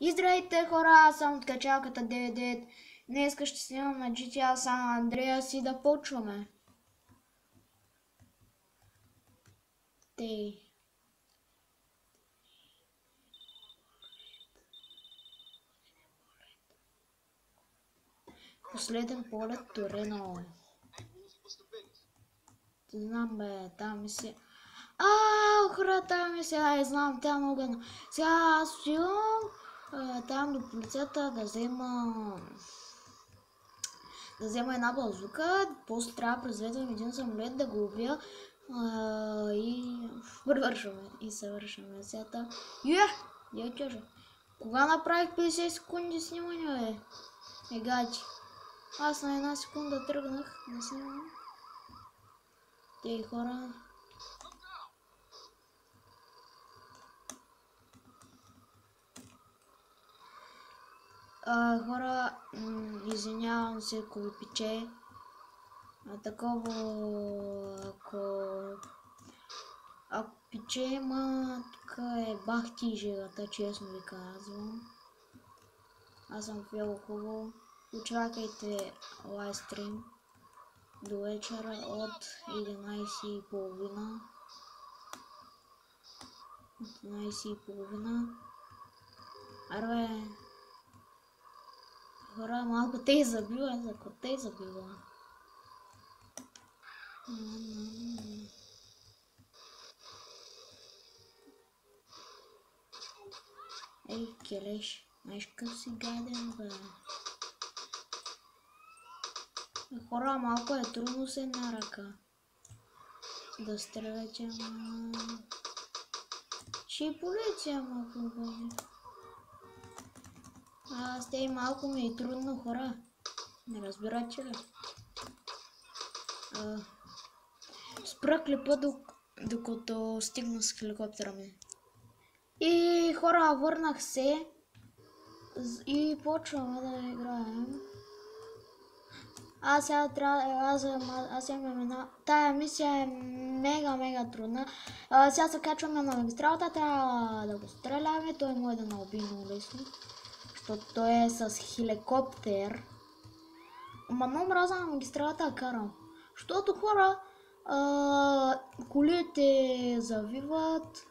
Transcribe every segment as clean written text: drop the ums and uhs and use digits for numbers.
И здравейте хора, аз съм от качалката 99. Днеска ще снимам на GTA San Andreas и да почваме. Тей. Последен полет Торено. Не знам бе, там мисия. Хора, там мисия, знам, тя много гадно. Сега аз отивам там до полицията да взема една базука, после трябва да произведем един самолет да го убия и съвършваме мисията. Я кажа. Кога направих 50 секунди снимане, бе? Гади. Аз на една секунда тръгнах да снимам. Те хора. Хора, извинявам се, ако ви пече. Такова, ако пече, тук е бахти жегата, честно ви казвам. Аз съм пил хубаво. Очакайте лайвстрим до вечера от 11:30. От 11:30. Арбе, хора, малко те забива, ако те забива. Ей, келеш, знаеш какъв си гаден, бе. Хора, малко е трудно с една ръка да стреляте, ще и полиция малко бъде. Сте малко ми е трудно, хора. Не разбирате ли? Спра клипа докато стигна с хеликоптера ми. И хора, върнах се и почваме да играем. Аз имам една... Тая мисия е мега трудна. Сега се качваме на магистралата, трябва да го стреляме. Той може да науби много лесно, защото той е с хеликоптер. Много мраза на магистралата да карам, защото хора, колите завиват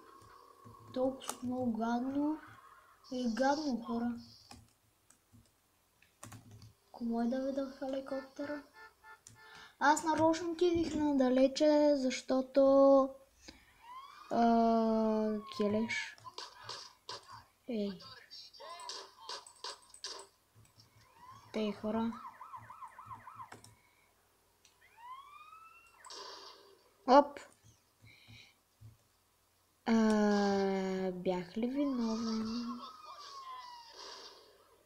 толкова много гадно. Гадно, хора. Кому е да видя хеликоптера? Аз нарочно отидих надалече, защото келеш. Ей. Тей хора. Оп! Бях ли виновен?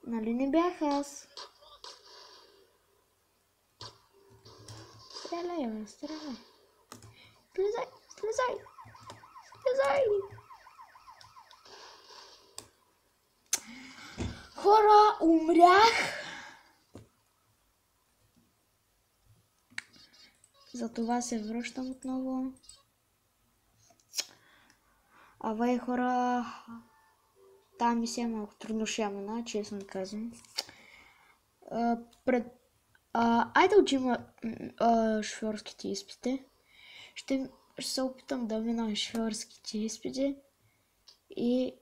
Нали не бях аз? Стреляй, бе, стреляй. Слезай! Хора, умрях! Затова се връщам отново. Абе, хора, тази мисия е малко трудно ще я мина, честно казвам. Айде учим шофьорските изпити. Ще се опитам да мина шофьорските изпити и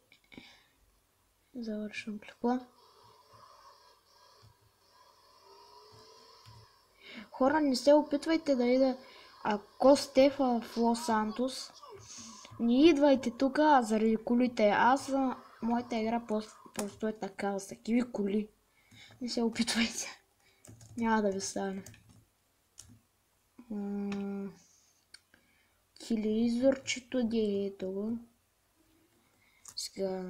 завършвам клипа. Хора, не се опитвайте да ида, ако сте в Лос Сантос, не идвайте тук заради колите. Моята игра просто е така, с такива коли. Не се опитвайте. Няма да ви стане. Телевизорчето дието го. Сега.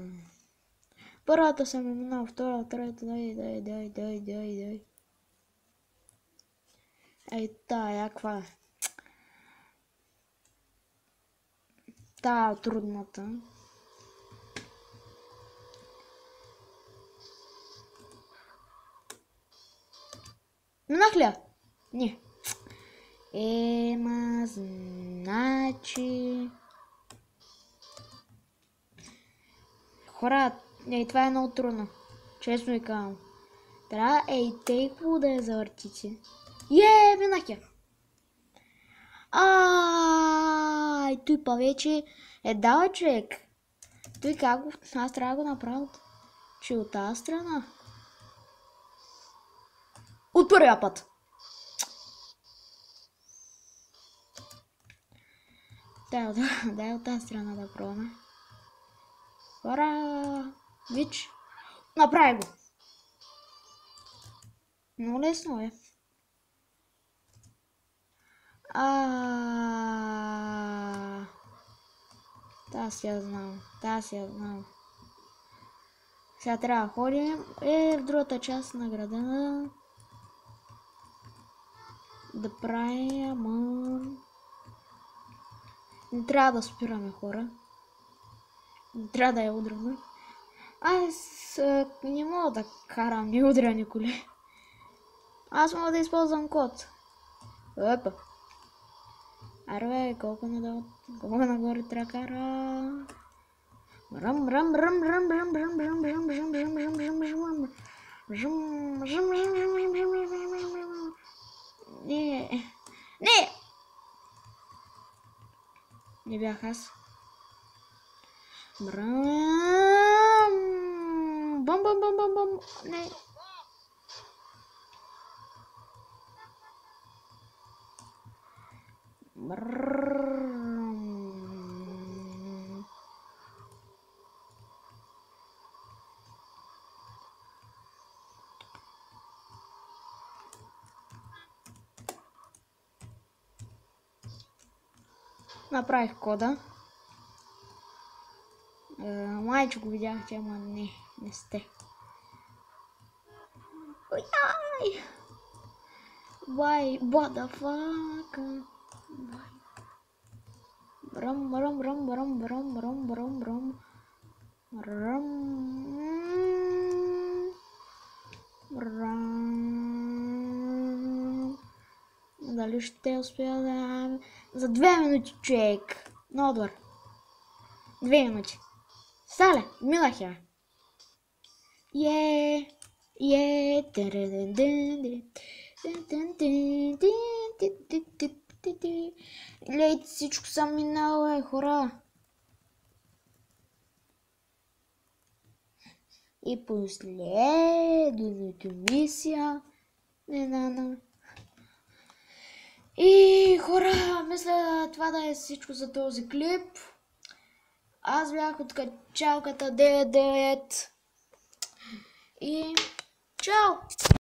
Първата съм минал, втора, трета, дай. Ей, тая, каква е? Тая трудната. Минах ли? Не. Значи... Хора, Ей, това е много трудно. Честно ви казвам. Трябва тейко да я завъртите. Минах я. И той па вече давай човек. Той как го... Аз трябва да го направя че от тази страна. От първия път. Дай от тази страна да пробваме. Хора! Виж! Направи го! Много лесно е. Та си я знам. Сега трябва да ходим в другата част на града. Да правим... Не трябва да спираме, хора. Не трябва да я удряме. Аз не мога да карам неудряни коли. Аз мога да използвам код. Опа. Аре бе, колко нагоре трябва кара. Не. Не бях аз. Бам. Не. Направих кода. Майче го видяхте, ама не сте. Ой! Why? What the fuck? Дали ще успя да... За 2 минути, човек. Много добър. 2 минути. Сале, минах я. Гледайте, всичко съм минала, хора. И последната мисия. И хора, мисля това да е всичко за този клип. Аз бях от качалката 99. И чао!